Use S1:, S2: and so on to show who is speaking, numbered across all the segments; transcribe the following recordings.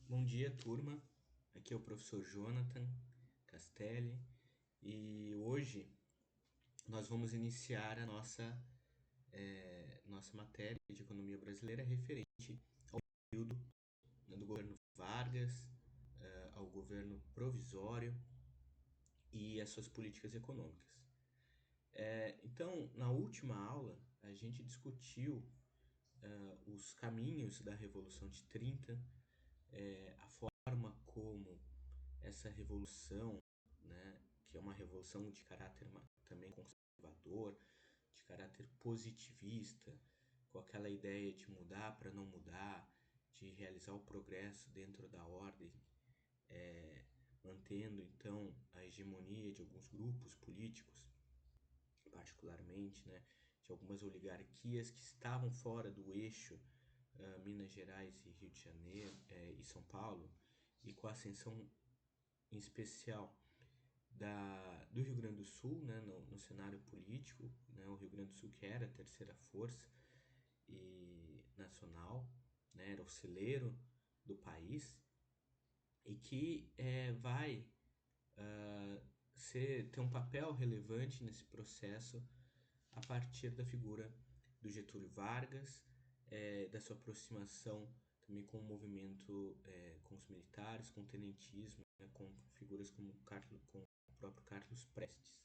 S1: Bom dia, turma. Aqui é o professor Jonathan Castelli e hoje nós vamos iniciar a nossa matéria de economia brasileira referente ao período, né, do governo Vargas, ao governo provisório e as suas políticas econômicas. Então, na última aula, a gente discutiu os caminhos da Revolução de 30, a forma como essa revolução, né, que é uma revolução de caráter também conservador, de caráter positivista, com aquela ideia de mudar para não mudar, de realizar o progresso dentro da ordem, mantendo então a hegemonia de alguns grupos políticos, particularmente, né, de algumas oligarquias que estavam fora do eixo Minas Gerais e Rio de Janeiro e São Paulo, e com a ascensão em especial do Rio Grande do Sul, né, no cenário político, né, o Rio Grande do Sul que era a terceira força nacional, né, era o celeiro do país e que vai ter um papel relevante nesse processo a partir da figura do Getúlio Vargas, da sua aproximação também com o movimento, com os militares, com o tenentismo, né, com figuras como com o próprio Carlos Prestes.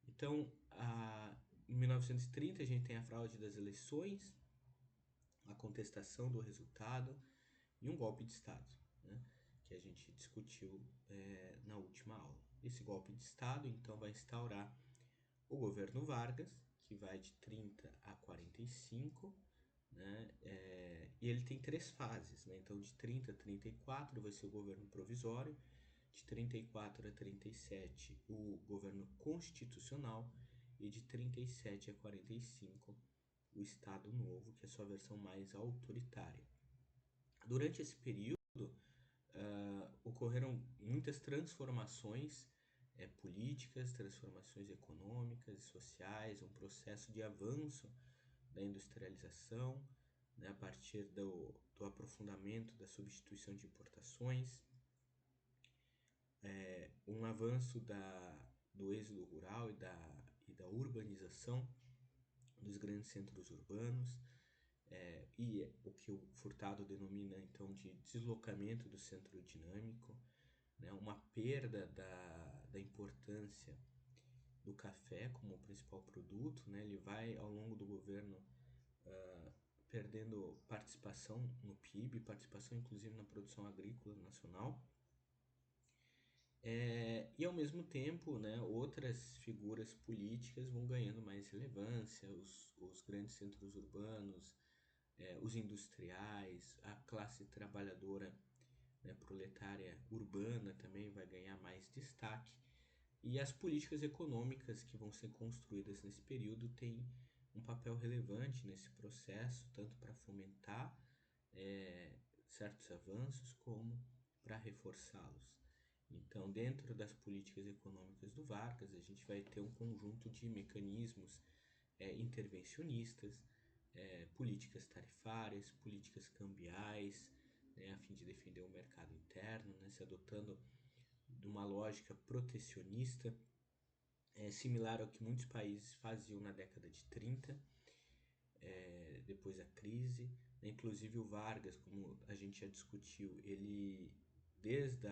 S1: Então, em 1930 a gente tem a fraude das eleições, a contestação do resultado e um golpe de Estado, né, que a gente discutiu na última aula. Esse golpe de Estado, então, vai instaurar o governo Vargas, que vai de 30 a 45, né, e ele tem três fases, né, então de 30 a 34 vai ser o governo provisório, de 34 a 37 o governo constitucional e de 37 a 45 o Estado Novo, que é a sua versão mais autoritária. Durante esse período, ocorreram muitas transformações políticas, transformações econômicas e sociais, um processo de avanço da industrialização, né, a partir do aprofundamento da substituição de importações, um avanço do êxodo rural e da urbanização dos grandes centros urbanos, e o que o Furtado denomina então de deslocamento do centro dinâmico, né, uma perda da importância do café como principal produto, né, ele vai ao longo do governo perdendo participação no PIB, participação inclusive na produção agrícola nacional, e ao mesmo tempo, né, outras figuras políticas vão ganhando mais relevância, os grandes centros urbanos, os industriais, a classe trabalhadora, né, proletária urbana também vai ganhar mais destaque, e as políticas econômicas que vão ser construídas nesse período têm um papel relevante nesse processo, tanto para fomentar certos avanços como para reforçá-los. Então, dentro das políticas econômicas do Vargas, a gente vai ter um conjunto de mecanismos intervencionistas, políticas tarifárias, políticas cambiais, né, a fim de defender o mercado interno, né, se adotando de uma lógica protecionista, similar ao que muitos países faziam na década de 30, depois da crise. Inclusive o Vargas, como a gente já discutiu, ele, desde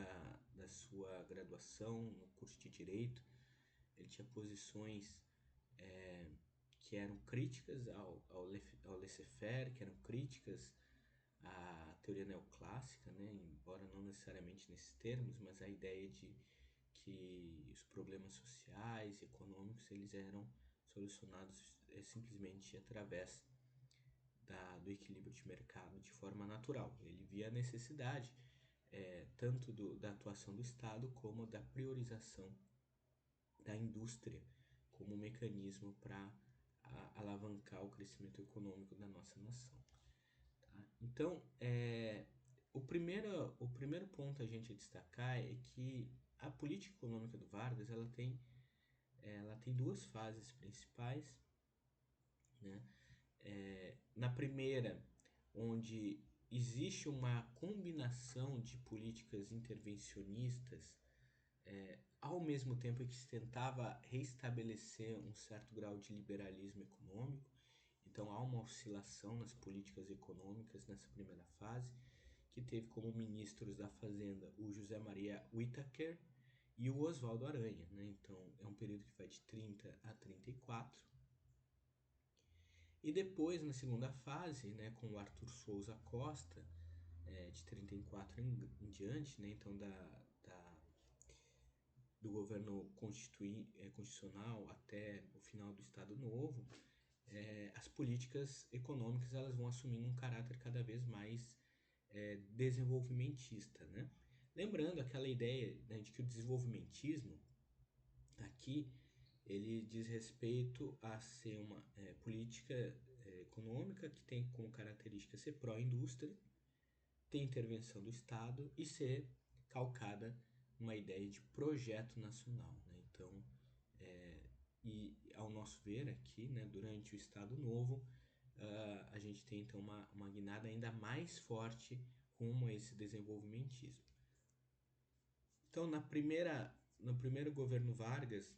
S1: da sua graduação no curso de Direito, ele tinha posições que eram críticas ao laissez-faire, que eram críticas à teoria neoclássica, né? Embora não necessariamente nesses termos, mas a ideia de que os problemas sociais e econômicos eles eram solucionados simplesmente através do equilíbrio de mercado de forma natural. Ele via a necessidade tanto da atuação do Estado como da priorização da indústria como mecanismo para alavancar o crescimento econômico da nossa nação. Tá? Então, o primeiro ponto a gente destacar é que a política econômica do Vargas ela tem duas fases principais, né? Na primeira, onde existe uma combinação de políticas intervencionistas, ao mesmo tempo que se tentava restabelecer um certo grau de liberalismo econômico. Então há uma oscilação nas políticas econômicas nessa primeira fase, que teve como ministros da Fazenda o José Maria Whittaker e o Oswaldo Aranha, né? Então é um período que vai de 30 a 34. E depois, na segunda fase, né, com o Arthur Souza Costa, de 34 em diante, né, então do governo constitucional até o final do Estado Novo, as políticas econômicas elas vão assumindo um caráter cada vez mais desenvolvimentista, né? Lembrando aquela ideia, né, de que o desenvolvimentismo aqui ele diz respeito a ser uma política econômica que tem como característica ser pró-indústria, ter intervenção do Estado e ser calcada numa ideia de projeto nacional, né? Então, e ao nosso ver aqui, né, durante o Estado Novo, a gente tem então uma guinada ainda mais forte rumo a esse desenvolvimentismo. Então, no primeiro governo Vargas,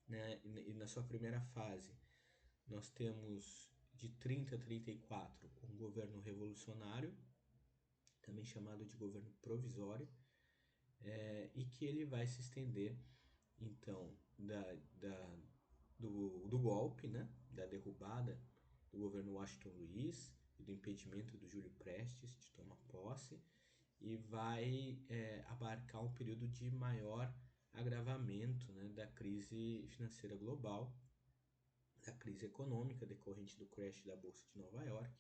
S1: né, e na sua primeira fase, nós temos de 30 a 34 um governo revolucionário, também chamado de governo provisório, e que ele vai se estender, então, do golpe, né, da derrubada do governo Washington Luiz e do impedimento do Júlio Prestes de tomar posse, e vai abarcar um período de maior agravamento, né, da crise financeira global, da crise econômica decorrente do crash da Bolsa de Nova York,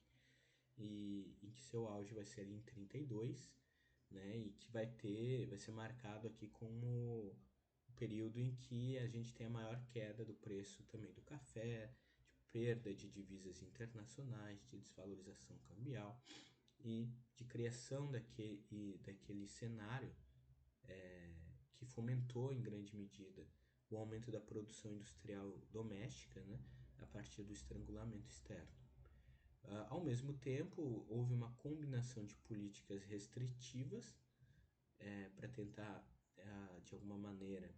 S1: e em que seu auge vai ser ali em 32, né, e que vai ser marcado aqui como o período em que a gente tem a maior queda do preço também do café, de perda de divisas internacionais, de desvalorização cambial e de criação daquele cenário que fomentou em grande medida o aumento da produção industrial doméstica, né, a partir do estrangulamento externo. Ao mesmo tempo, houve uma combinação de políticas restritivas para tentar, de alguma maneira,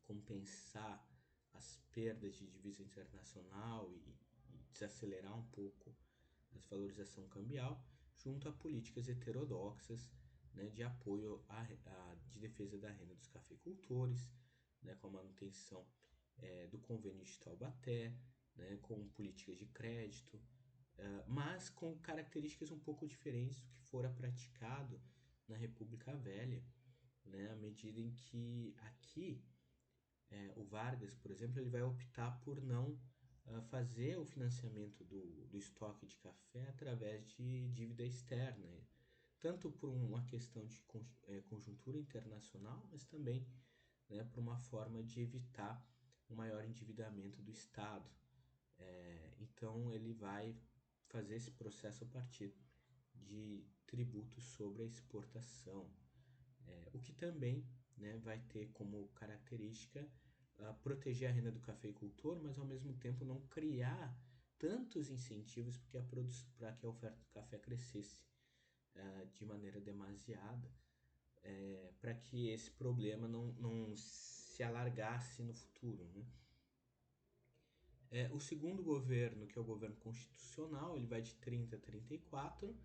S1: compensar as perdas de divisa internacional e desacelerar um pouco a desvalorização cambial, junto a políticas heterodoxas, né, de apoio de defesa da renda dos cafeicultores, né, com a manutenção do convênio de Taubaté, né, com políticas de crédito, mas com características um pouco diferentes do que fora praticado na República Velha, né, à medida em que aqui o Vargas, por exemplo, ele vai optar por não fazer o financiamento do estoque de café através de dívida externa, tanto por uma questão de conjuntura internacional, mas também, né, por uma forma de evitar um maior endividamento do Estado. Então ele vai fazer esse processo a partir de tributos sobre a exportação, o que também, né, vai ter como característica proteger a renda do cafeicultor, mas ao mesmo tempo não criar tantos incentivos para que a oferta do café crescesse de maneira demasiada, para que esse problema não se alargasse no futuro, né? O segundo governo, que é o governo constitucional, ele vai de 30 a 34.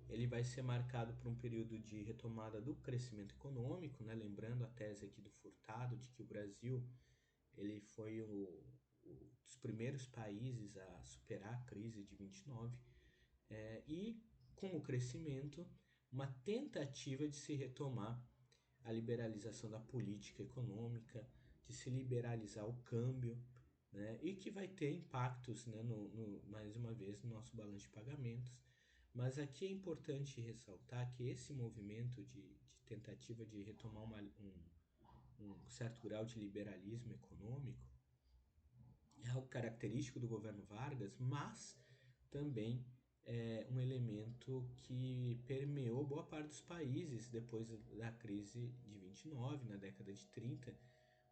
S1: Ele vai ser marcado por um período de retomada do crescimento econômico, né? Lembrando a tese aqui do Furtado de que o Brasil ele foi dos primeiros países a superar a crise de 29, e com o crescimento, uma tentativa de se retomar a liberalização da política econômica, de se liberalizar o câmbio, né? E que vai ter impactos, né, mais uma vez, no nosso balanço de pagamentos. Mas aqui é importante ressaltar que esse movimento de tentativa de retomar um certo grau de liberalismo econômico é algo característico do governo Vargas, mas também é um elemento que permeou boa parte dos países depois da crise de 29, na década de 30,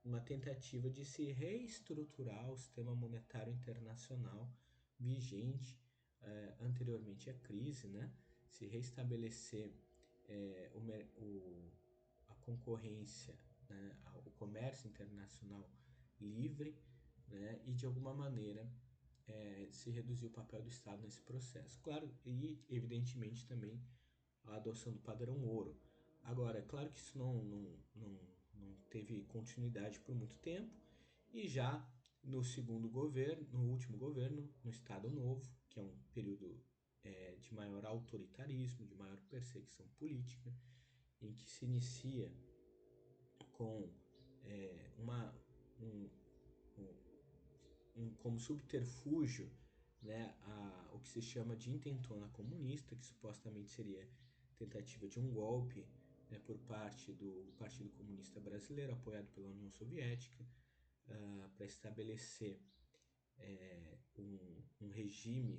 S1: uma tentativa de se reestruturar o sistema monetário internacional vigente anteriormente à crise, né? Se restabelecer é, o, o, a concorrência, né? O comércio internacional livre, né? E de alguma maneira se reduzir o papel do Estado nesse processo. Claro, e evidentemente também a adoção do padrão ouro. Agora, é claro que isso não teve continuidade por muito tempo, e já no segundo governo, no último governo, no Estado Novo, que é um período de maior autoritarismo, de maior perseguição política, em que se inicia com uma, um, como subterfúgio, né, o que se chama de intentona comunista, que supostamente seria tentativa de um golpe, né, por parte do Partido Comunista Brasileiro, apoiado pela União Soviética, para estabelecer um regime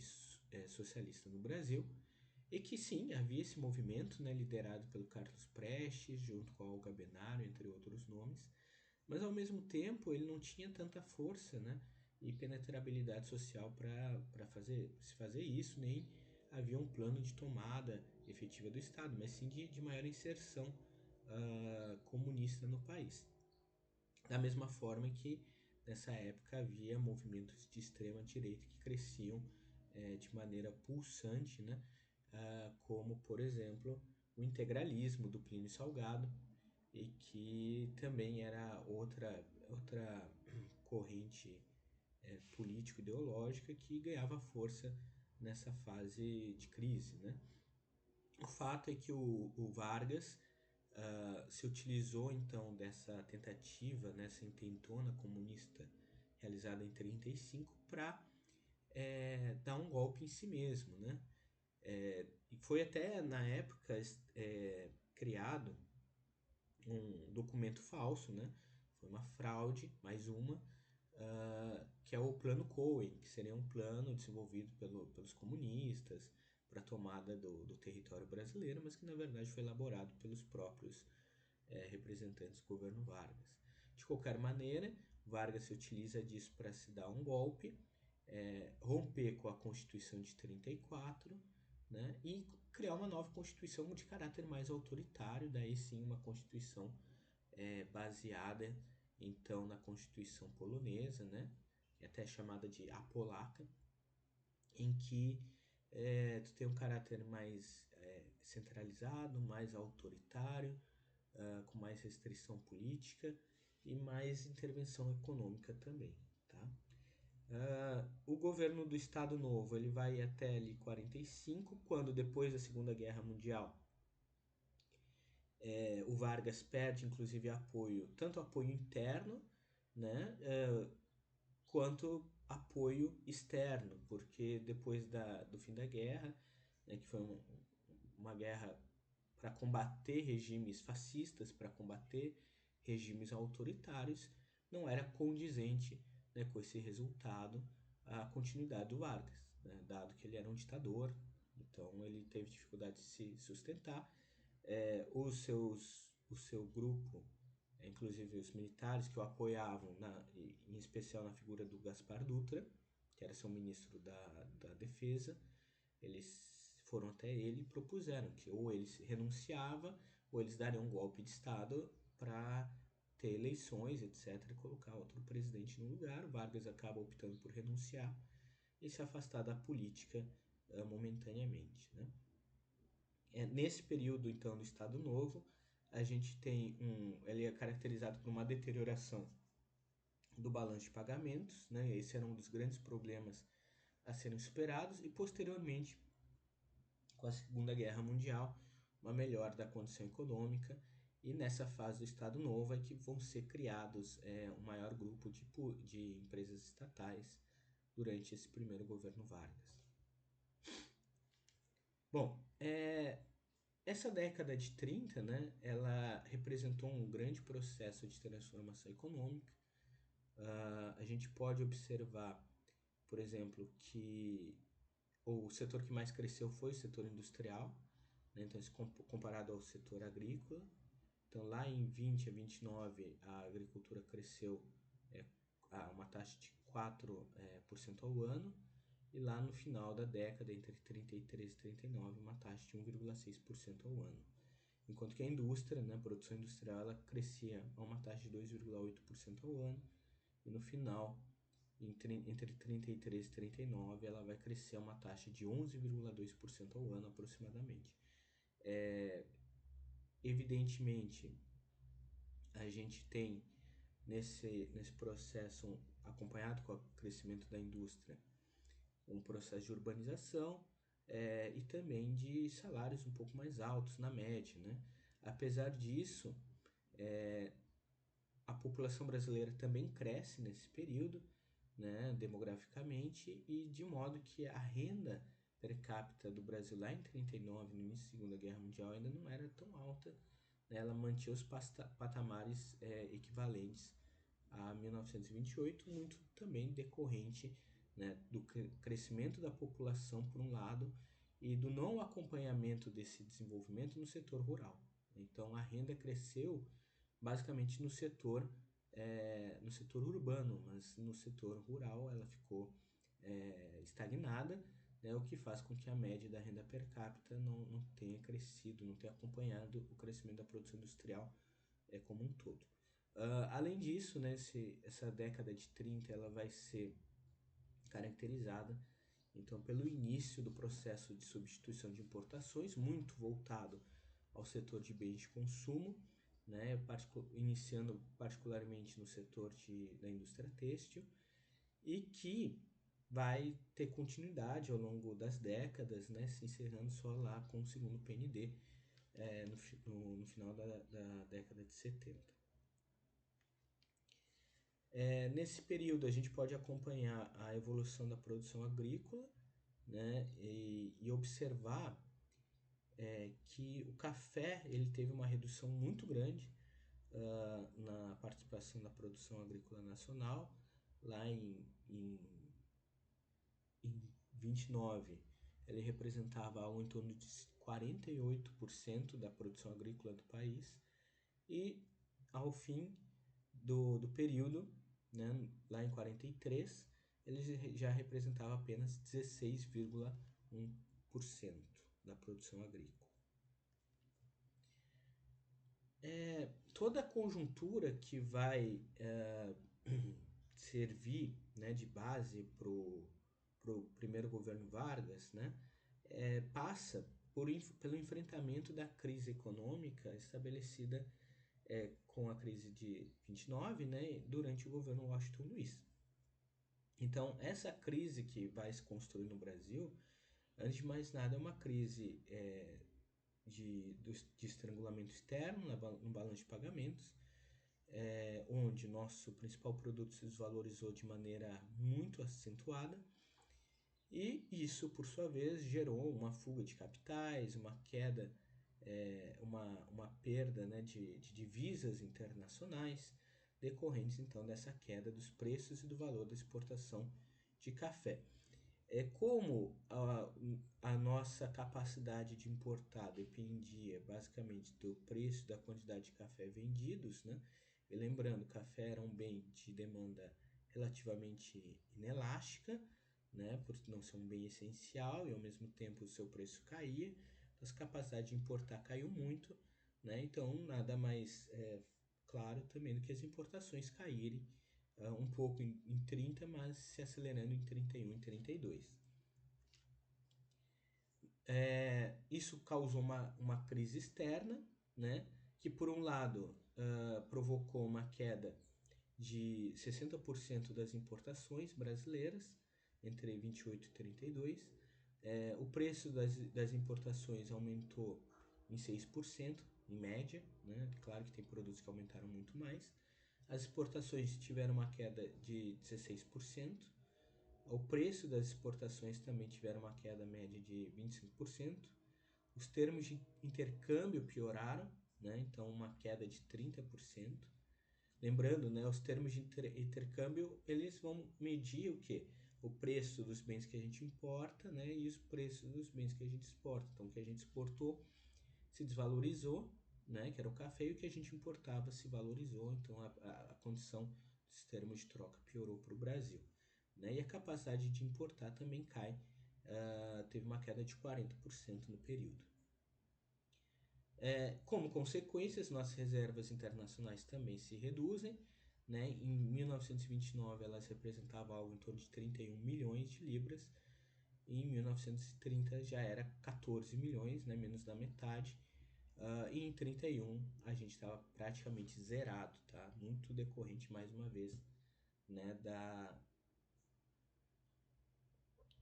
S1: socialista no Brasil, e que sim, havia esse movimento, né, liderado pelo Carlos Prestes, junto com a Olga Benário, entre outros nomes, mas ao mesmo tempo ele não tinha tanta força, né, e penetrabilidade social para se fazer isso, nem havia um plano de tomada efetiva do Estado, mas sim de maior inserção comunista no país. Da mesma forma que nessa época havia movimentos de extrema direita que cresciam de maneira pulsante, né? Como, por exemplo, o integralismo do Plínio Salgado, e que também era outra corrente político-ideológica que ganhava força nessa fase de crise, né? O fato é que o Vargas se utilizou então dessa tentativa, nessa intentona comunista realizada em 35 para dar um golpe em si mesmo, né? E foi até na época criado um documento falso, né? Foi uma fraude, mais uma, que é o Plano Cohen, que seria um plano desenvolvido pelos comunistas para a tomada do território brasileiro, mas que na verdade foi elaborado pelos próprios representantes do governo Vargas. De qualquer maneira, Vargas se utiliza disso para se dar um golpe, romper com a Constituição de 34, né, e criar uma nova Constituição de caráter mais autoritário, daí sim uma Constituição baseada então na Constituição polonesa, né, até chamada de a polaca, em que tu tem um caráter mais centralizado, mais autoritário, com mais restrição política e mais intervenção econômica também, tá? O governo do Estado Novo ele vai até ali 45, quando depois da Segunda Guerra Mundial o Vargas perde inclusive apoio, tanto apoio interno, né, quanto apoio externo, porque depois do fim da guerra, né, que foi uma guerra para combater regimes fascistas, para combater regimes autoritários, não era condizente, né, com esse resultado a continuidade do Vargas, né, dado que ele era um ditador, então ele teve dificuldade de se sustentar. O seu grupo, inclusive os militares que o apoiavam, em especial na figura do Gaspar Dutra, que era seu ministro da Defesa, eles foram até ele e propuseram que ou ele renunciava ou eles dariam um golpe de Estado para ter eleições, etc., e colocar outro presidente no lugar. O Vargas acaba optando por renunciar e se afastar da política momentaneamente, né? Nesse período, então, do Estado Novo, a gente tem ele é caracterizado por uma deterioração do balanço de pagamentos, né? Esse era um dos grandes problemas a serem superados, e posteriormente, com a Segunda Guerra Mundial, uma melhora da condição econômica, e nessa fase do Estado Novo é que vão ser criados um maior grupo de empresas estatais durante esse primeiro governo Vargas. Bom, essa década de 30, né, ela representou um grande processo de transformação econômica. A gente pode observar, por exemplo, que o setor que mais cresceu foi o setor industrial, né, então, comparado ao setor agrícola. Então, lá em 20 a 29, a agricultura cresceu a uma taxa de 4% ao ano, e lá no final da década, entre 33 e 39, uma taxa de 1,6% ao ano. Enquanto que a indústria, né, a produção industrial, ela crescia a uma taxa de 2,8% ao ano, e no final, entre 33 e 39, ela vai crescer a uma taxa de 11,2% ao ano aproximadamente. Evidentemente, a gente tem nesse processo, acompanhado com o crescimento da indústria, um processo de urbanização e também de salários um pouco mais altos na média, né? Apesar disso, a população brasileira também cresce nesse período, né, demograficamente, e de modo que a renda per capita do Brasil lá em 39, no início da Segunda Guerra Mundial, ainda não era tão alta, né? Ela mantinha os patamares equivalentes a 1928, muito também decorrente, né, do crescimento da população, por um lado, e do não acompanhamento desse desenvolvimento no setor rural. Então, a renda cresceu basicamente no setor urbano, mas no setor rural ela ficou estagnada, né, o que faz com que a média da renda per capita não tenha crescido, não tenha acompanhado o crescimento da produção industrial como um todo. Além disso, né, essa década de 30 ela vai ser caracterizada então pelo início do processo de substituição de importações, muito voltado ao setor de bens de consumo, né, iniciando particularmente no setor da indústria têxtil, e que vai ter continuidade ao longo das décadas, né, se encerrando só lá com o segundo PND no final da década de 70. Nesse período a gente pode acompanhar a evolução da produção agrícola, né, e observar que o café ele teve uma redução muito grande na participação da produção agrícola nacional. Lá em 29, ele representava algo em torno de 48% da produção agrícola do país, e ao fim do período, né, lá em 43, ele já representava apenas 16,1% da produção agrícola. Toda a conjuntura que vai servir, né, de base para o primeiro governo Vargas, né, passa pelo enfrentamento da crise econômica estabelecida com a crise de 29, né, durante o governo Washington Luiz. Então, essa crise que vai se construir no Brasil, antes de mais nada, é uma crise de estrangulamento externo no balanço de pagamentos, onde nosso principal produto se desvalorizou de maneira muito acentuada, e isso, por sua vez, gerou uma fuga de capitais, uma queda, uma perda, né, de divisas internacionais, decorrentes então dessa queda dos preços e do valor da exportação de café. Como a nossa capacidade de importar dependia basicamente do preço da quantidade de café vendidos, né? E lembrando, café era um bem de demanda relativamente inelástica, né? Por não ser um bem essencial, e ao mesmo tempo o seu preço caía, então a capacidade de importar caiu muito, né? Então nada mais claro também do que as importações caírem um pouco em 30, mas se acelerando em 31 e 32. Isso causou uma crise externa, né, que por um lado provocou uma queda de 60% das importações brasileiras entre 28 e 32. O preço das importações aumentou em 6%, em média, né? Claro que tem produtos que aumentaram muito mais. As exportações tiveram uma queda de 16%. O preço das exportações também tiveram uma queda média de 25%. Os termos de intercâmbio pioraram, né? Então uma queda de 30%. Lembrando, né, os termos de intercâmbio, eles vão medir o quê? O preço dos bens que a gente importa, né, e os preços dos bens que a gente exporta. Então, o que a gente exportou se desvalorizou, né, que era o café, e o que a gente importava se valorizou. Então, a condição dos termos de troca piorou para o Brasil. né? E a capacidade de importar também cai, teve uma queda de 40% no período. Como consequência, as nossas reservas internacionais também se reduzem, né? Em 1929 elas representavam algo em torno de 31 milhões de libras, e em 1930 já era 14 milhões, né? Menos da metade. E em 31 a gente estava praticamente zerado, tá? Muito decorrente, mais uma vez, né?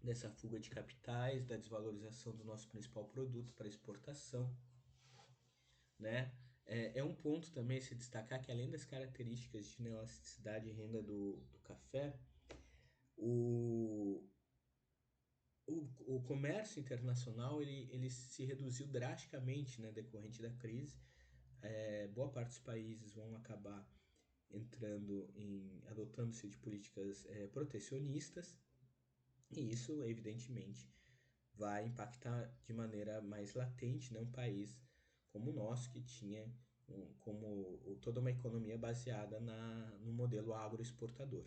S1: Dessa fuga de capitais, da desvalorização do nosso principal produto para exportação, né? É um ponto também se destacar que, além das características de inelasticidade e renda do café, o, o comércio internacional ele se reduziu drasticamente, né, decorrente da crise. Boa parte dos países vão acabar adotando-se de políticas protecionistas, e isso, evidentemente, vai impactar de maneira mais latente, né, um país como o nosso, que tinha como toda uma economia baseada no modelo agroexportador.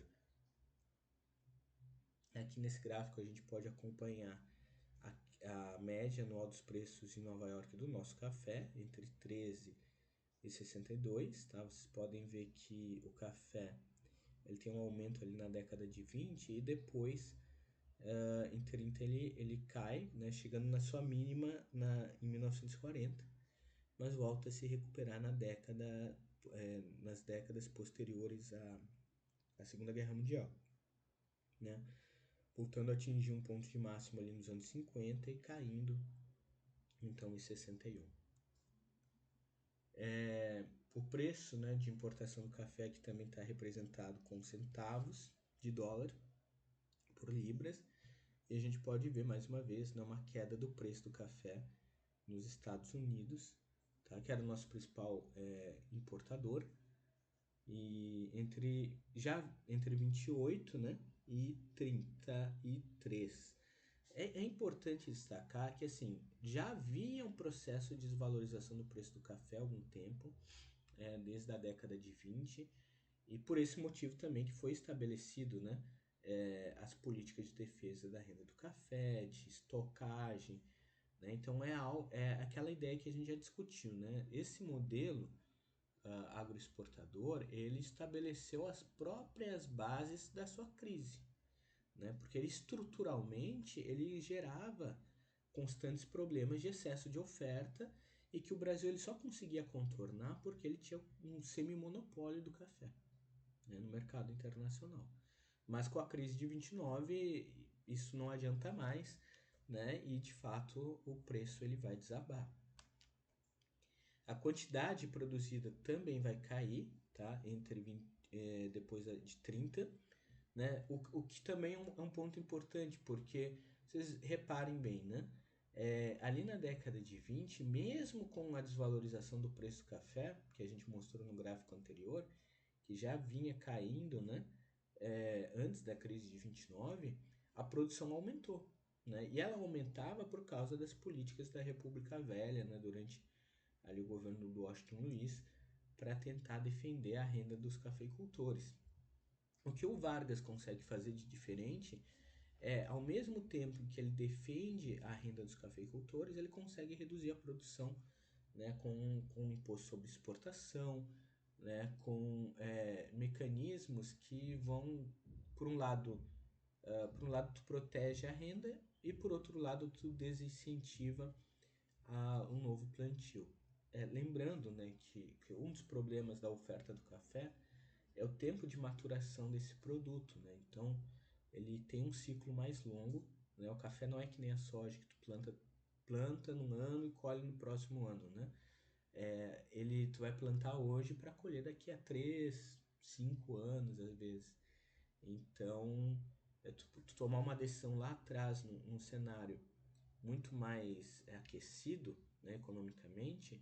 S1: Aqui nesse gráfico a gente pode acompanhar a média anual dos preços em Nova York do nosso café, entre 13 e 62, tá? Vocês podem ver que o café ele tem um aumento ali na década de 20 e depois em 30 ele cai, né, chegando na sua mínima em 1940, mas volta a se recuperar nas décadas posteriores à Segunda Guerra Mundial, né? Voltando a atingir um ponto de máximo ali nos anos 50 e caindo então em 61. O preço, né, de importação do café que também está representado com centavos de dólar por libras, e a gente pode ver mais uma vez, né, uma queda do preço do café nos Estados Unidos, tá, que era o nosso principal importador, e entre 28, né, e 33. É importante destacar que, assim, já havia um processo de desvalorização do preço do café há algum tempo, desde a década de 20, e por esse motivo também que foi estabelecido, né, as políticas de defesa da renda do café, de estocagem, né? Então é aquela ideia que a gente já discutiu, né? Esse modelo agroexportador, ele estabeleceu as próprias bases da sua crise, né? Porque ele estruturalmente ele gerava constantes problemas de excesso de oferta, e que o Brasil ele só conseguia contornar porque ele tinha um semi-monopólio do café, né, no mercado internacional. Mas com a crise de 29 isso não adianta mais, né? E de fato o preço ele vai desabar. A quantidade produzida também vai cair, tá? Depois de 30, né? O que também é um ponto importante, porque vocês reparem bem, né? Ali na década de 20, mesmo com a desvalorização do preço do café, que a gente mostrou no gráfico anterior, que já vinha caindo, né? Antes da crise de 29, a produção aumentou, né? E ela aumentava por causa das políticas da República Velha, né? Durante ali o governo do Washington Luiz, para tentar defender a renda dos cafeicultores. O que o Vargas consegue fazer de diferente ao mesmo tempo que ele defende a renda dos cafeicultores, ele consegue reduzir a produção, né, com imposto sobre exportação, né, com mecanismos que vão, por um lado tu protege a renda e por outro lado tu desincentiva um novo plantio. Lembrando, né, que um dos problemas da oferta do café é o tempo de maturação desse produto, né? Então ele tem um ciclo mais longo, né? O café não é que nem a soja que tu planta num ano e colhe no próximo ano, né? Tu vai plantar hoje para colher daqui a 3, 5 anos às vezes. Então tu tomar uma decisão lá atrás num cenário muito mais aquecido, né, economicamente,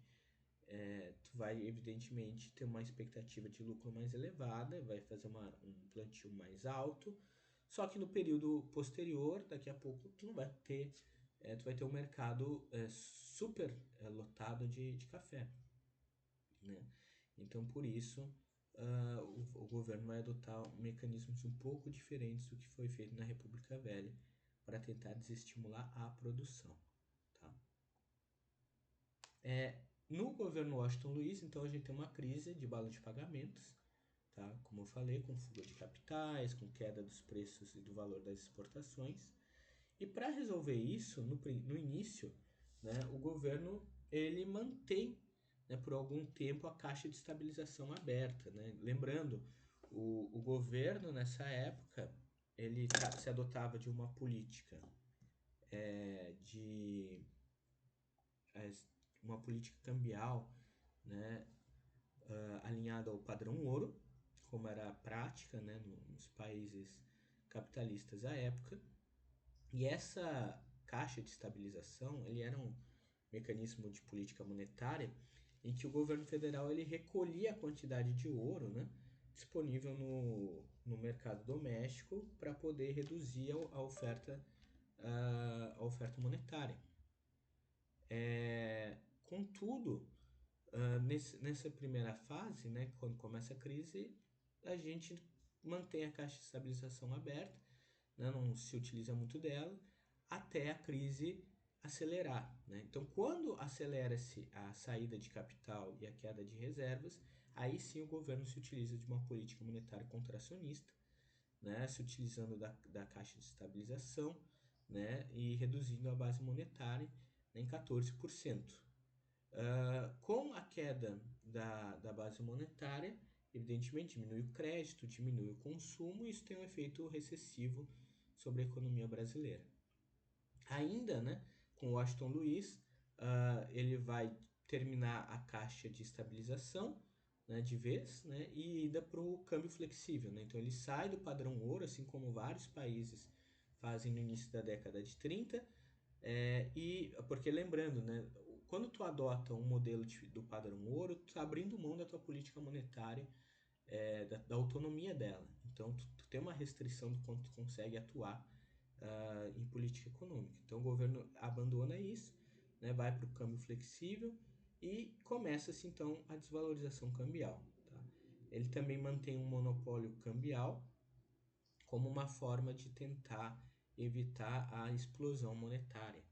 S1: tu vai evidentemente ter uma expectativa de lucro mais elevada, vai fazer um plantio mais alto, só que no período posterior, daqui a pouco, tu vai ter um mercado super lotado de café, né? Então por isso o governo vai adotar mecanismos um pouco diferentes do que foi feito na República Velha para tentar desestimular a produção. Tá? No governo Washington Luiz, então, a gente tem uma crise de balanço de pagamentos, tá? Como eu falei, com fuga de capitais, com queda dos preços e do valor das exportações. E para resolver isso, no início, né, o governo ele mantém, né, por algum tempo a caixa de estabilização aberta. Né? Lembrando, o governo nessa época ele se adotava de uma política de é, uma política cambial, né, alinhada ao padrão ouro, como era a prática, né, nos países capitalistas à época. E essa caixa de estabilização, ele era um mecanismo de política monetária em que o governo federal ele recolhia a quantidade de ouro, né, disponível no mercado doméstico para poder reduzir a oferta monetária. Contudo, nessa primeira fase, né, quando começa a crise, a gente mantém a caixa de estabilização aberta, né, não se utiliza muito dela, até a crise acelerar. Né? Então, quando acelera-se a saída de capital e a queda de reservas, aí sim o governo se utiliza de uma política monetária contracionista, né, se utilizando da caixa de estabilização, né, e reduzindo a base monetária em 14%. Com a queda da base monetária, evidentemente diminui o crédito, diminui o consumo, e isso tem um efeito recessivo sobre a economia brasileira. Ainda, né, com Washington Luiz, ele vai terminar a caixa de estabilização, né, de vez, né, e ida para o câmbio flexível. Né? Então ele sai do padrão ouro, assim como vários países fazem no início da década de 30, e porque lembrando, né, quando tu adota um modelo do padrão ouro, tu está abrindo mão da tua política monetária, da autonomia dela. Então tu tem uma restrição do quanto tu consegue atuar em política econômica. Então o governo abandona isso, né, vai para o câmbio flexível e começa-se então a desvalorização cambial. Tá? Ele também mantém um monopólio cambial como uma forma de tentar evitar a explosão monetária.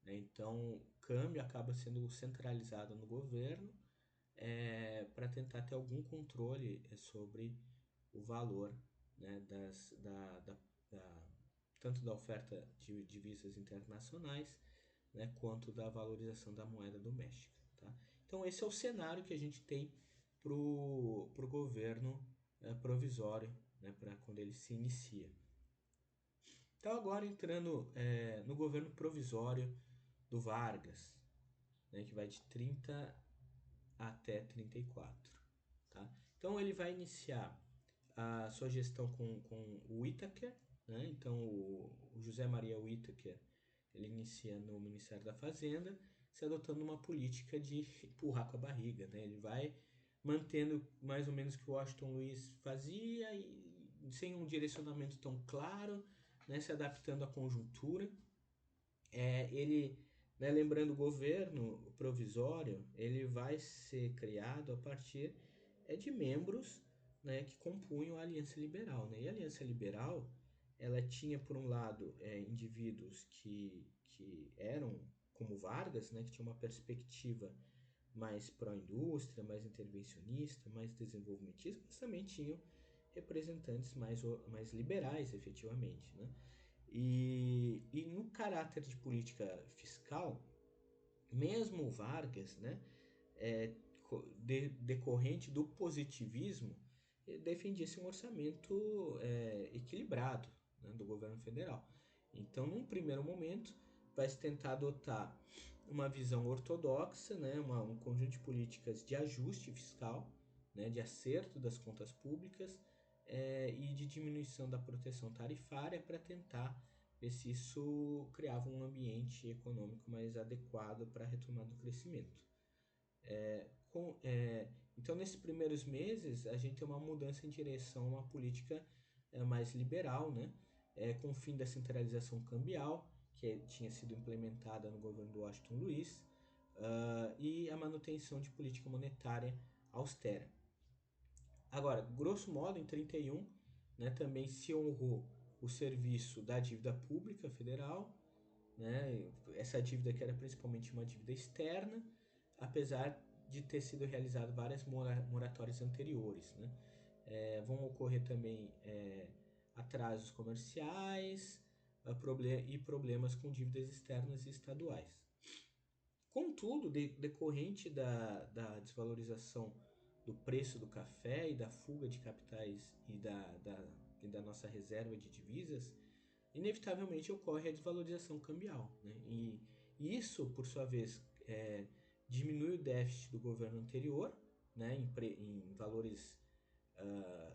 S1: Né? Então, o câmbio acaba sendo centralizado no governo para tentar ter algum controle sobre o valor, né, tanto da oferta de divisas internacionais, né, quanto da valorização da moeda doméstica. Tá? Então, esse é o cenário que a gente tem para o governo provisório, né, para quando ele se inicia. Então, agora entrando no governo provisório do Vargas, né, que vai de 30 até 34. Tá? Então, ele vai iniciar a sua gestão com o Whittaker, né? Então, o José Maria Whittaker, ele inicia no Ministério da Fazenda, se adotando uma política de empurrar com a barriga. Né? Ele vai mantendo mais ou menos o que o Washington Luiz fazia, e sem um direcionamento tão claro, né? Se adaptando à conjuntura. Ele, né, lembrando o governo provisório, ele vai ser criado a partir de membros, né, que compunham a Aliança Liberal. Né? E a Aliança Liberal, ela tinha, por um lado, indivíduos que eram como Vargas, né, que tinha uma perspectiva mais pró-indústria, mais intervencionista, mais desenvolvimentista, mas também tinham representantes mais liberais, efetivamente. Né? E no caráter de política fiscal, mesmo o Vargas, né, decorrente do positivismo, defendia-se um orçamento equilibrado, né, do governo federal. Então, num primeiro momento, vai se tentar adotar uma visão ortodoxa, né, um conjunto de políticas de ajuste fiscal, né, de acerto das contas públicas, e de diminuição da proteção tarifária para tentar ver se isso criava um ambiente econômico mais adequado para a retomada do crescimento. Então, nesses primeiros meses, a gente tem uma mudança em direção a uma política mais liberal, né? Com o fim da centralização cambial, que tinha sido implementada no governo do Washington Luiz, e a manutenção de política monetária austera. Agora, grosso modo, em 31, né, também se honrou o serviço da dívida pública federal, né, essa dívida que era principalmente uma dívida externa, apesar de ter sido realizado várias moratórias anteriores. Né. Vão ocorrer também atrasos comerciais e problemas com dívidas externas e estaduais. Contudo, decorrente da desvalorização do preço do café e da fuga de capitais e da nossa reserva de divisas, inevitavelmente ocorre a desvalorização cambial. Né? E isso, por sua vez, diminui o déficit do governo anterior, né, em valores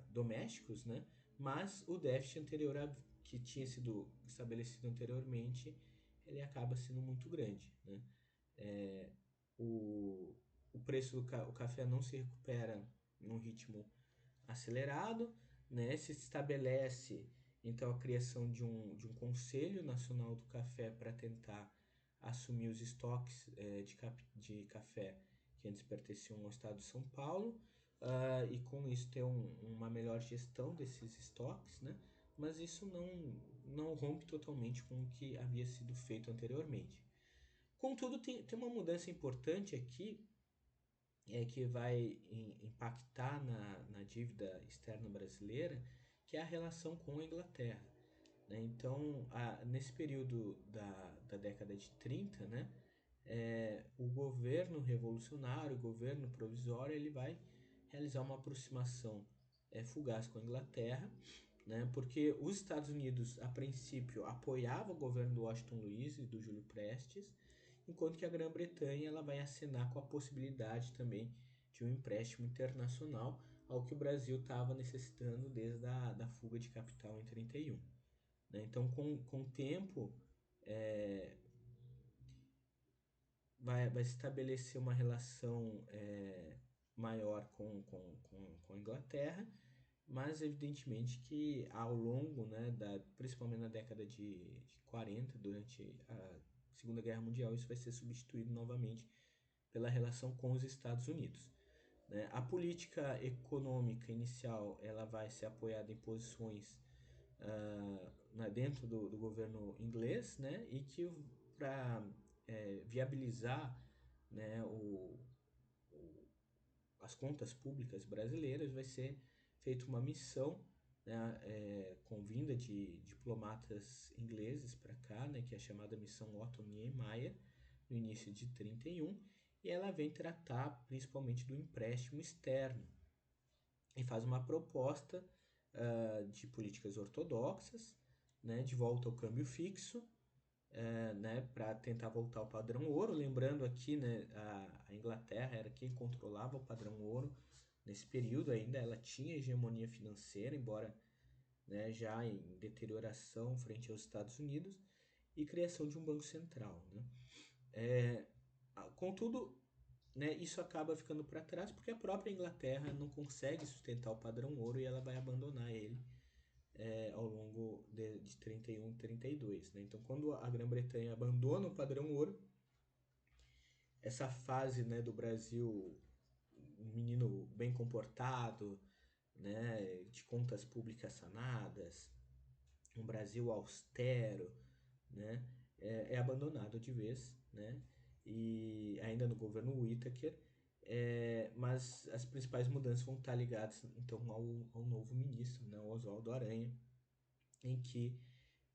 S1: domésticos, né, mas o déficit anterior que tinha sido estabelecido anteriormente, ele acaba sendo muito grande. Né? É, o, o preço o café não se recupera num ritmo acelerado, né? Se estabelece então a criação de um Conselho Nacional do Café para tentar assumir os estoques de café que antes pertenciam ao estado de São Paulo, e com isso ter uma melhor gestão desses estoques, né? Mas isso não rompe totalmente com o que havia sido feito anteriormente. Contudo, tem uma mudança importante aqui, que vai impactar na dívida externa brasileira, que é a relação com a Inglaterra. Né? Então, nesse período da década de 30, né, o governo revolucionário, o governo provisório, ele vai realizar uma aproximação fugaz com a Inglaterra, né, porque os Estados Unidos, a princípio, apoiavam o governo do Washington Luiz e do Júlio Prestes, enquanto que a Grã-Bretanha ela vai assinar com a possibilidade também de um empréstimo internacional, ao que o Brasil estava necessitando desde da fuga de capital em 31. Né? Então, com o tempo, vai estabelecer uma relação maior com a Inglaterra, mas evidentemente que ao longo, né, principalmente na década de 40, durante a Segunda Guerra Mundial, isso vai ser substituído novamente pela relação com os Estados Unidos. Né? A política econômica inicial ela vai ser apoiada em posições dentro do governo inglês, né? E que para viabilizar, né, as contas públicas brasileiras vai ser feita uma missão, né, com vinda de diplomatas ingleses para cá, né, que é a chamada missão Otto Niemeyer, no início de 31, e ela vem tratar principalmente do empréstimo externo e faz uma proposta de políticas ortodoxas, né, de volta ao câmbio fixo, né, para tentar voltar ao padrão ouro. Lembrando aqui, né, a Inglaterra era quem controlava o padrão ouro nesse período ainda, ela tinha hegemonia financeira, embora, né, já em deterioração frente aos Estados Unidos, e criação de um banco central. Né? Contudo, né, isso acaba ficando para trás porque a própria Inglaterra não consegue sustentar o padrão ouro e ela vai abandonar ele ao longo de 31 e 32. Né? Então, quando a Grã-Bretanha abandona o padrão ouro, essa fase, né, do Brasil, um menino bem comportado, né, de contas públicas sanadas, um Brasil austero, né, é abandonado de vez, né, e ainda no governo Whittaker, mas as principais mudanças vão estar ligadas então ao novo ministro, né, Oswaldo Aranha, em que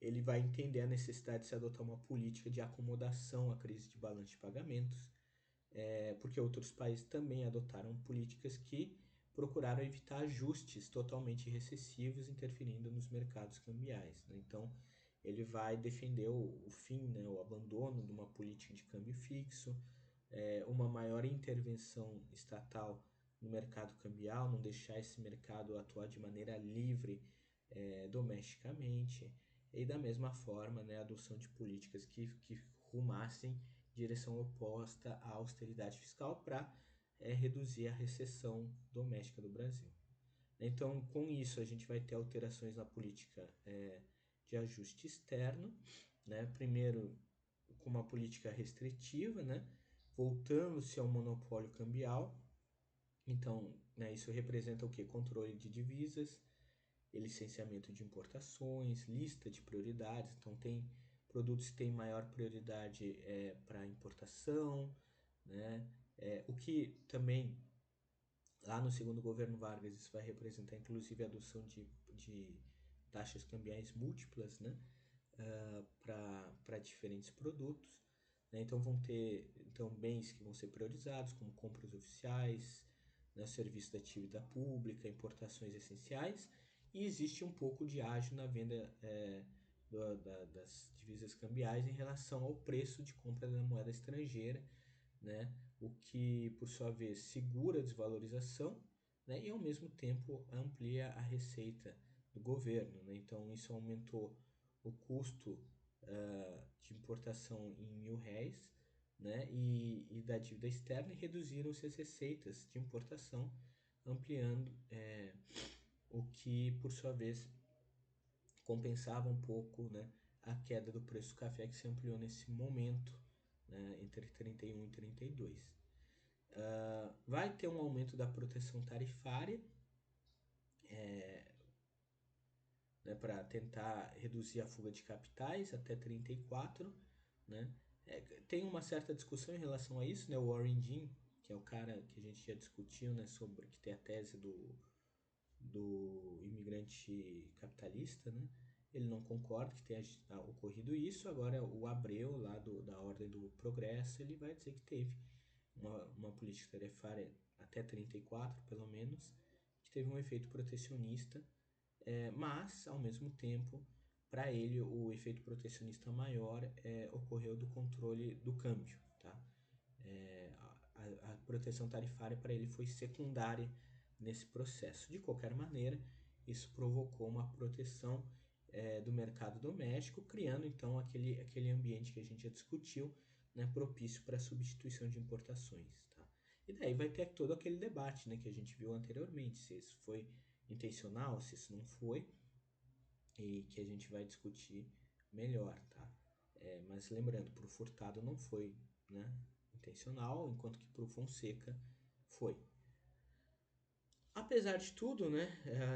S1: ele vai entender a necessidade de se adotar uma política de acomodação à crise de balanço de pagamentos, porque outros países também adotaram políticas que procuraram evitar ajustes totalmente recessivos interferindo nos mercados cambiais. Né? Então, ele vai defender o fim, né, o abandono de uma política de câmbio fixo, uma maior intervenção estatal no mercado cambial, não deixar esse mercado atuar de maneira livre domesticamente, e da mesma forma, né, a adoção de políticas que rumassem em direção oposta à austeridade fiscal para reduzir a recessão doméstica do Brasil. Então, com isso, a gente vai ter alterações na política de ajuste externo, né? Primeiro, com uma política restritiva, né? Voltando-se ao monopólio cambial. Então, né? Isso representa o que? Controle de divisas, licenciamento de importações, lista de prioridades. Então, tem produtos que têm maior prioridade para importação, né? O que também, lá no segundo governo Vargas, isso vai representar inclusive a adoção de taxas cambiais múltiplas, né? Para diferentes produtos. Né? Então, vão ter bens que vão ser priorizados, como compras oficiais, né? Serviço da atividade pública, importações essenciais, e existe um pouco de ágio na venda das divisas cambiais em relação ao preço de compra da moeda estrangeira, né? O que, por sua vez, segura a desvalorização, né? E, ao mesmo tempo, amplia a receita do governo. Né? Então, isso aumentou o custo de importação em R$ 1.000, né? E da dívida externa, e reduziram-se as receitas de importação, ampliando o que, por sua vez, compensava um pouco, né, a queda do preço do café que se ampliou nesse momento, né, entre 31 e 32. Vai ter um aumento da proteção tarifária, né, para tentar reduzir a fuga de capitais até 34, né? Tem uma certa discussão em relação a isso, né? O Warren Dean, que é o cara que a gente já discutiu, né, sobre que tem a tese do imigrante capitalista, né? Ele não concorda que tenha ocorrido isso. Agora, o Abreu, lá da Ordem do Progresso, ele vai dizer que teve uma política tarifária até 34, pelo menos, que teve um efeito protecionista, mas, ao mesmo tempo, para ele, o efeito protecionista maior ocorreu do controle do câmbio. Tá? A proteção tarifária para ele foi secundária nesse processo. De qualquer maneira, isso provocou uma proteção do mercado doméstico, criando então aquele ambiente que a gente já discutiu, né, propício para a substituição de importações. Tá? E daí vai ter todo aquele debate, né, que a gente viu anteriormente, se isso foi intencional, se isso não foi, e que a gente vai discutir melhor. Tá? Mas lembrando, para o Furtado não foi, né, intencional, enquanto que para o Fonseca foi. Apesar de tudo, né,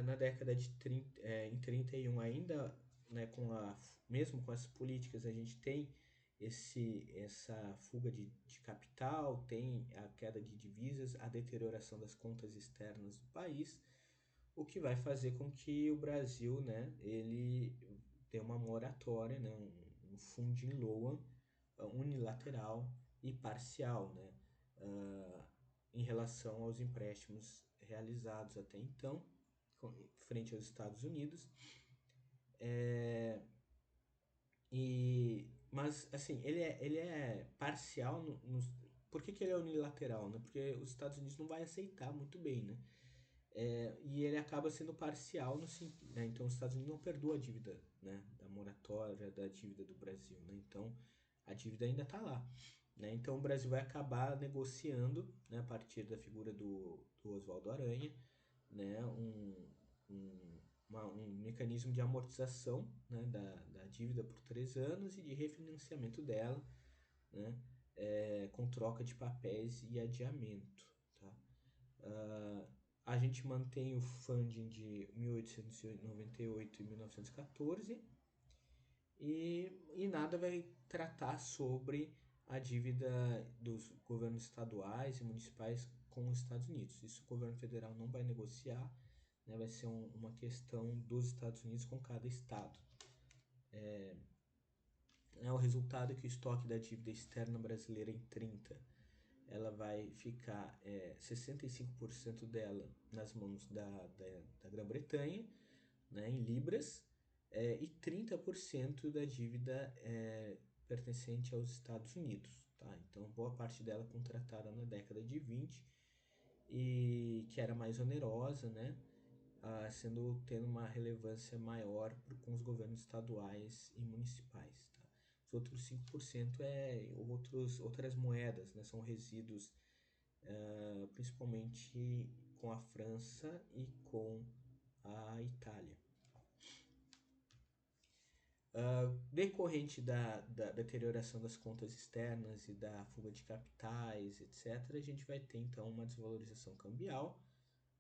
S1: na década de 30, em 31 ainda, né, mesmo com as políticas, a gente tem essa fuga de capital, tem a queda de divisas, a deterioração das contas externas do país, o que vai fazer com que o Brasil, né, ele tenha uma moratória, né, um funding loan unilateral e parcial, né, em relação aos empréstimos realizados até então, frente aos Estados Unidos. Mas, assim, ele é parcial. Por que ele é unilateral? Né? Porque os Estados Unidos não vai aceitar muito bem, né? E ele acaba sendo parcial, né? Então, os Estados Unidos não perdoa a dívida, né, da moratória da dívida do Brasil. Né? Então, a dívida ainda está lá. Né? Então, o Brasil vai acabar negociando, né, a partir da figura do Oswaldo Aranha, né, um mecanismo de amortização, né, da dívida por 3 anos e de refinanciamento dela, né, com troca de papéis e adiamento. Tá? A gente mantém o funding de 1898 e 1914 e nada vai tratar sobre a dívida dos governos estaduais e municipais com os Estados Unidos. Isso o governo federal não vai negociar, né? Vai ser uma questão dos Estados Unidos com cada estado. O resultado é que o estoque da dívida externa brasileira em 30 ela vai ficar 65% dela nas mãos da Grã-Bretanha, né, em libras, e 30% da dívida pertencente aos Estados Unidos. Tá? Então, boa parte dela contratada na década de 20 e que era mais onerosa, né, tendo uma relevância maior com os governos estaduais e municipais. Tá? Os outros 5% outras moedas, né, são resíduos, principalmente com a França e com a Itália. Decorrente da deterioração das contas externas e da fuga de capitais, etc., a gente vai ter então uma desvalorização cambial,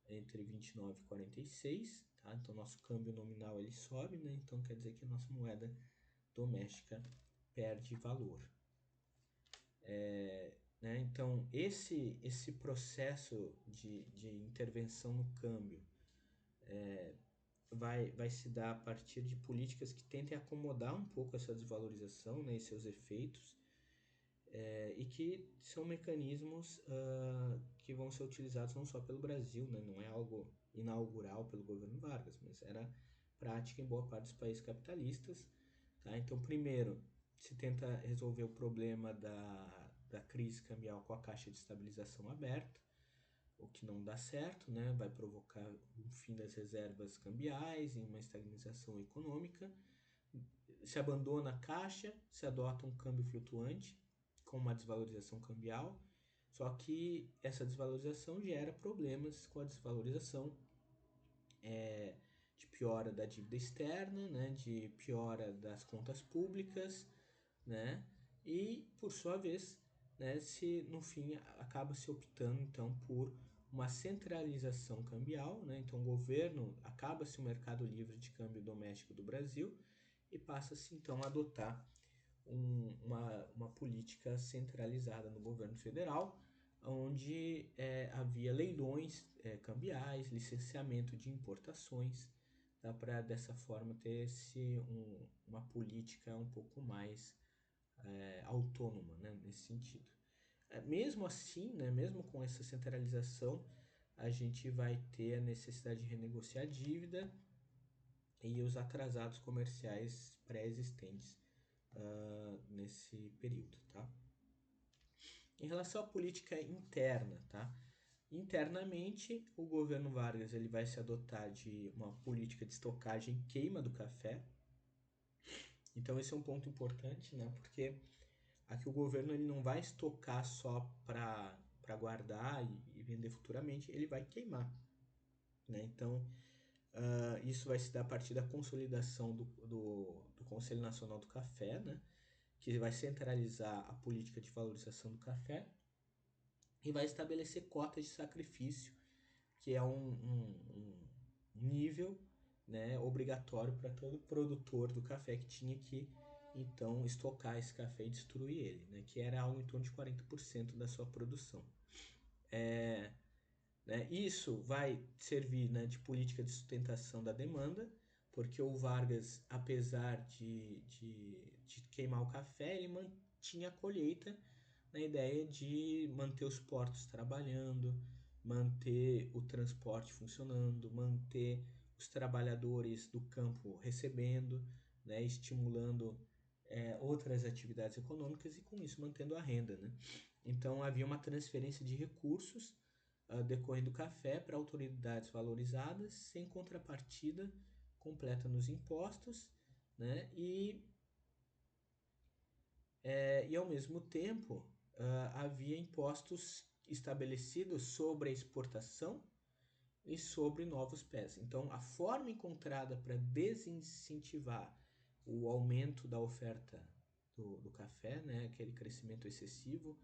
S1: entre 29 e 46, tá? Então nosso câmbio nominal ele sobe, né? Então quer dizer que a nossa moeda doméstica perde valor. Né? Então esse processo de intervenção no câmbio vai se dar a partir de políticas que tentem acomodar um pouco essa desvalorização, né, e seus efeitos, e que são mecanismos que vão ser utilizados não só pelo Brasil, né, não é algo inaugural pelo governo Vargas, mas era prática em boa parte dos países capitalistas. Tá? Então, primeiro, se tenta resolver o problema da crise cambial com a caixa de estabilização aberta, o que não dá certo, né? Vai provocar um fim das reservas cambiais e uma estagnação econômica. Se abandona a caixa, se adota um câmbio flutuante com uma desvalorização cambial, só que essa desvalorização gera problemas com a desvalorização de piora da dívida externa, né? De piora das contas públicas, né? E por sua vez, né, se no fim acaba se optando então por uma centralização cambial, né? Então o governo acaba-se o mercado livre de câmbio doméstico do Brasil e passa-se então a adotar uma política centralizada no governo federal, onde havia leilões cambiais, licenciamento de importações, tá, para dessa forma ter uma política um pouco mais autônoma, né, nesse sentido. Mesmo assim, né, mesmo com essa centralização, a gente vai ter a necessidade de renegociar a dívida e os atrasados comerciais pré-existentes nesse período, tá? Em relação à política interna, tá? Internamente, o governo Vargas ele vai se adotar de uma política de estocagem queima do café. Então esse é um ponto importante, né? Porque aqui o governo ele não vai estocar só para guardar e vender futuramente, ele vai queimar, né? Então isso vai se dar a partir da consolidação do Conselho Nacional do Café, né? Que vai centralizar a política de valorização do café e vai estabelecer cotas de sacrifício, que é um nível, né, obrigatório para todo produtor do café que tinha que então estocar esse café e destruir ele, né, que era algo em torno de 40% da sua produção. Né, isso vai servir, né, de política de sustentação da demanda, porque o Vargas, apesar de queimar o café, ele mantinha a colheita na ideia de manter os portos trabalhando, manter o transporte funcionando, manter os trabalhadores do campo recebendo, né, estimulando outras atividades econômicas e com isso mantendo a renda. Né? Então havia uma transferência de recursos decorrendo do café para autoridades valorizadas sem contrapartida completa nos impostos, né? E ao mesmo tempo havia impostos estabelecidos sobre a exportação e sobre novos pés. Então, a forma encontrada para desincentivar o aumento da oferta do café, né, aquele crescimento excessivo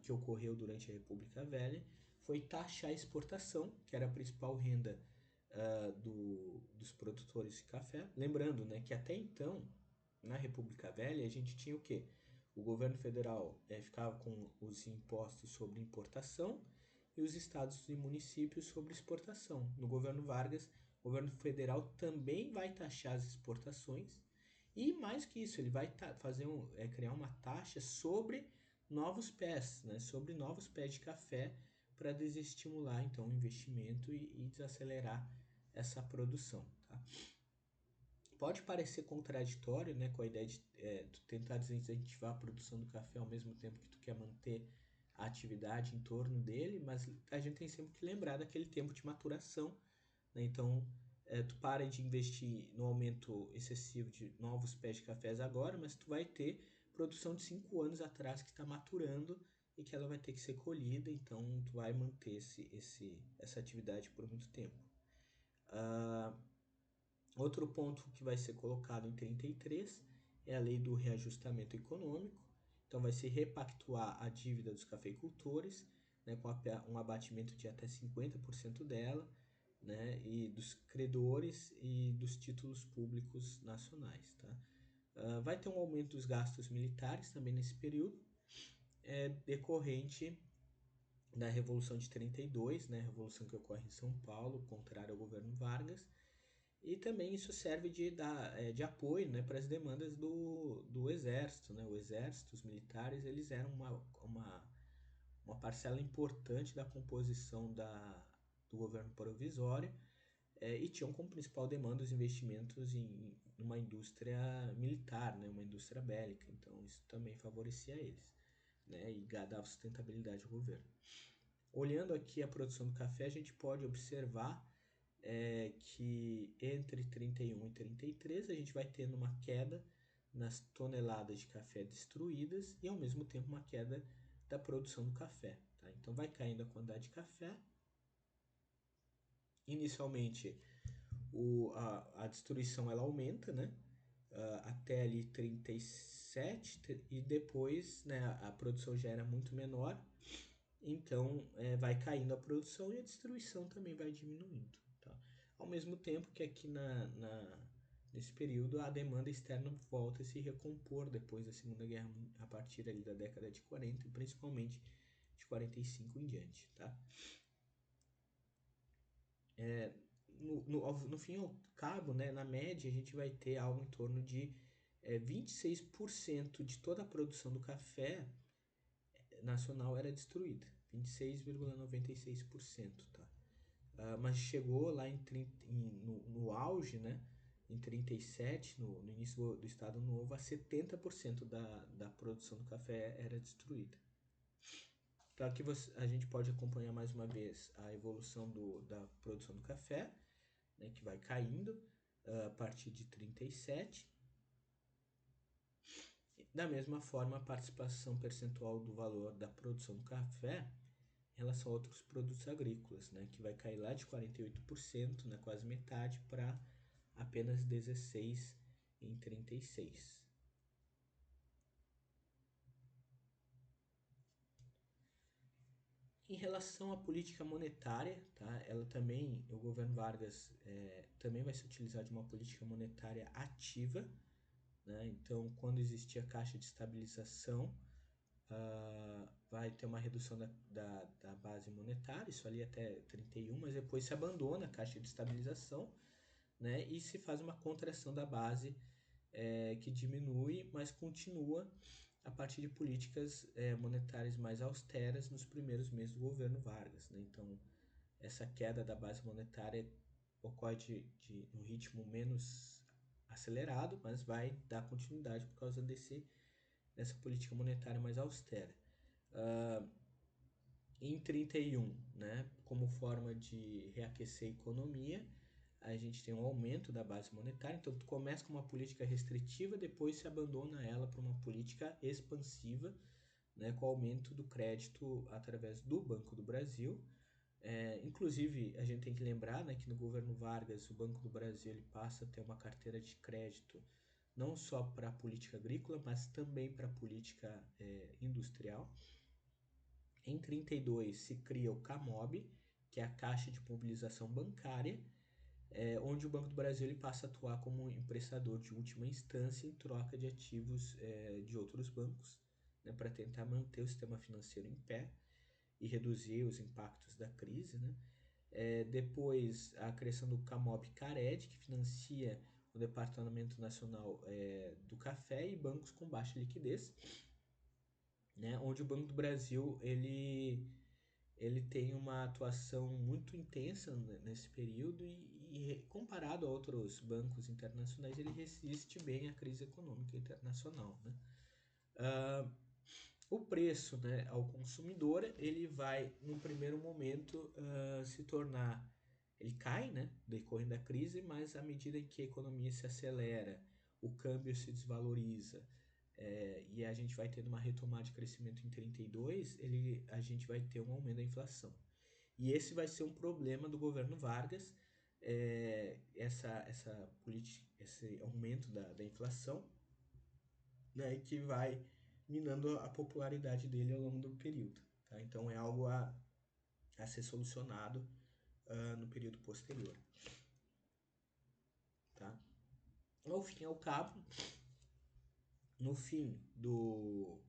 S1: que ocorreu durante a República Velha, foi taxar a exportação, que era a principal renda dos produtores de café. Lembrando, né, que até então, na República Velha, a gente tinha o quê? O governo federal ficava com os impostos sobre importação e os estados e municípios sobre exportação. No governo Vargas, o governo federal também vai taxar as exportações e mais que isso, ele vai criar uma taxa sobre novos pés, né? Sobre novos pés de café para desestimular então o investimento e desacelerar essa produção. Tá? Pode parecer contraditório, né, com a ideia de tu tentar desincentivar a produção do café ao mesmo tempo que tu quer manter a atividade em torno dele, mas a gente tem sempre que lembrar daquele tempo de maturação, né? Então, tu para de investir no aumento excessivo de novos pés de cafés agora, mas tu vai ter produção de 5 anos atrás que está maturando e que ela vai ter que ser colhida, então tu vai manter essa atividade por muito tempo. Outro ponto que vai ser colocado em 33 é a lei do reajustamento econômico. Então vai se repactuar a dívida dos cafeicultores, né, com um abatimento de até 50% dela, né, e dos credores e dos títulos públicos nacionais. Tá? Vai ter um aumento dos gastos militares também nesse período, decorrente da Revolução de 32, né, revolução que ocorre em São Paulo, contrária ao governo Vargas, e também isso serve de apoio, né, para as demandas do Exército. Né? O Exército, os militares, eles eram uma parcela importante da composição do governo provisório, e tinham como principal demanda os investimentos em uma indústria militar, né, uma indústria bélica. Então isso também favorecia eles, né, e dava sustentabilidade ao governo. Olhando aqui a produção do café, a gente pode observar que entre 31 e 33 a gente vai tendo uma queda nas toneladas de café destruídas e ao mesmo tempo uma queda da produção do café. Tá? Então vai caindo a quantidade de café. Inicialmente a destruição ela aumenta, né? Até ali 37 e depois, né, a produção já era muito menor, então vai caindo a produção e a destruição também vai diminuindo. Tá? Ao mesmo tempo que aqui nesse período a demanda externa volta a se recompor depois da Segunda Guerra, a partir ali da década de 40 e principalmente de 45 em diante. Tá? No fim ao cabo, né, na média, a gente vai ter algo em torno de 26% de toda a produção do café nacional era destruída. 26,96%. Tá? Mas chegou lá no auge, né, em 37, no início do Estado Novo, a 70% da produção do café era destruída. Então aqui a gente pode acompanhar mais uma vez a evolução da produção do café, né, que vai caindo a partir de 37. Da mesma forma, a participação percentual do valor da produção do café em relação a outros produtos agrícolas, né, que vai cair lá de 48%, né, quase metade, para apenas 16% em 36%. Em relação à política monetária, tá? Ela também, o governo Vargas também vai se utilizar de uma política monetária ativa, né? Então, quando existia caixa de estabilização, vai ter uma redução da base monetária, isso ali até 31, mas depois se abandona a caixa de estabilização, né? E se faz uma contração da base que diminui, mas continua a partir de políticas monetárias mais austeras nos primeiros meses do governo Vargas. Né? Então, essa queda da base monetária ocorre de um ritmo menos acelerado, mas vai dar continuidade por causa dessa política monetária mais austera. Em 31, né, como forma de reaquecer a economia, a gente tem um aumento da base monetária, então tu começa com uma política restritiva, depois se abandona ela para uma política expansiva, né, com o aumento do crédito através do Banco do Brasil. Inclusive, a gente tem que lembrar, né, que no governo Vargas, o Banco do Brasil ele passa a ter uma carteira de crédito não só para a política agrícola, mas também para a política industrial. Em 32 se cria o CAMOB, que é a Caixa de Mobilização Bancária, onde o Banco do Brasil ele passa a atuar como emprestador de última instância em troca de ativos de outros bancos, né, para tentar manter o sistema financeiro em pé e reduzir os impactos da crise. Né? Depois, a criação do CAMOB-Cared, que financia o Departamento Nacional do Café e bancos com baixa liquidez, né, onde o Banco do Brasil ele tem uma atuação muito intensa nesse período e comparado a outros bancos internacionais, ele resiste bem à crise econômica internacional. Né? O preço, né, ao consumidor, ele vai, num primeiro momento, se tornar... Ele cai, né, decorrendo da crise, mas à medida em que a economia se acelera, o câmbio se desvaloriza, e a gente vai tendo uma retomada de crescimento em 32, a gente vai ter um aumento da inflação. E esse vai ser um problema do governo Vargas, essa política, esse aumento da inflação, né, que vai minando a popularidade dele ao longo do período. tá? Então é algo a ser solucionado no período posterior, tá? Ao fim e ao cabo, no fim do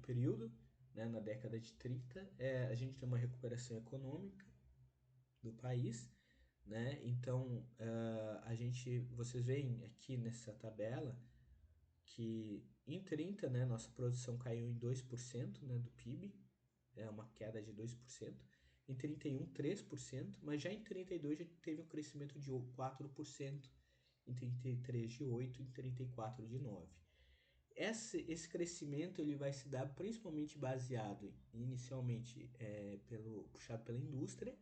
S1: período, né, na década de 30, a gente tem uma recuperação econômica do país, né? Então, vocês veem aqui nessa tabela que em 30, né, nossa produção caiu em 2%, né, do PIB, uma queda de 2%. Em 31, 3%, mas já em 32 já teve um crescimento de 4%, em 33 de 8%, em 34 de 9%. Esse crescimento ele vai se dar principalmente baseado inicialmente puxado pela indústria,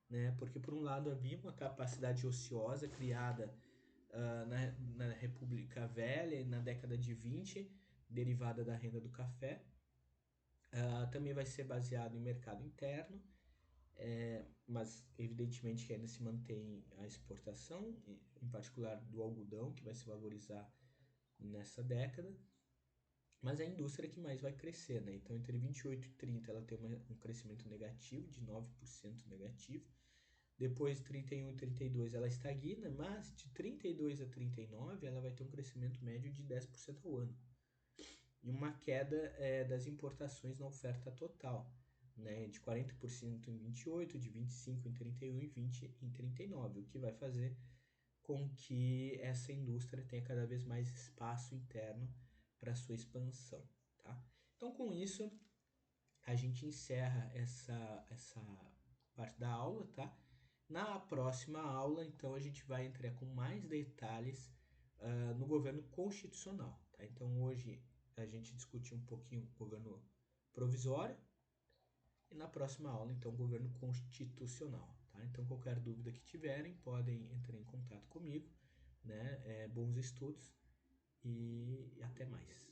S1: né? Porque por um lado havia uma capacidade ociosa criada na República Velha e na década de 20, derivada da renda do café. Também vai ser baseado em mercado interno, mas evidentemente que ainda se mantém a exportação, em particular do algodão, que vai se valorizar nessa década. Mas é a indústria que mais vai crescer, né? Então, entre 28 e 30, ela tem um crescimento negativo, de 9% negativo. Depois, 31 e 32, ela estagna, mas de 32 a 39, ela vai ter um crescimento médio de 10% ao ano. E uma queda das importações na oferta total, né? De 40% em 28, de 25% em 31 e 20% em 39, o que vai fazer com que essa indústria tenha cada vez mais espaço interno para sua expansão, tá? Então, com isso, a gente encerra essa parte da aula, tá? Na próxima aula, então, a gente vai entrar com mais detalhes no governo constitucional, tá? Então, hoje a gente discutiu um pouquinho o governo provisório e na próxima aula, então, o governo constitucional, tá? Então, qualquer dúvida que tiverem, podem entrar em contato comigo, né? Bons estudos e até mais.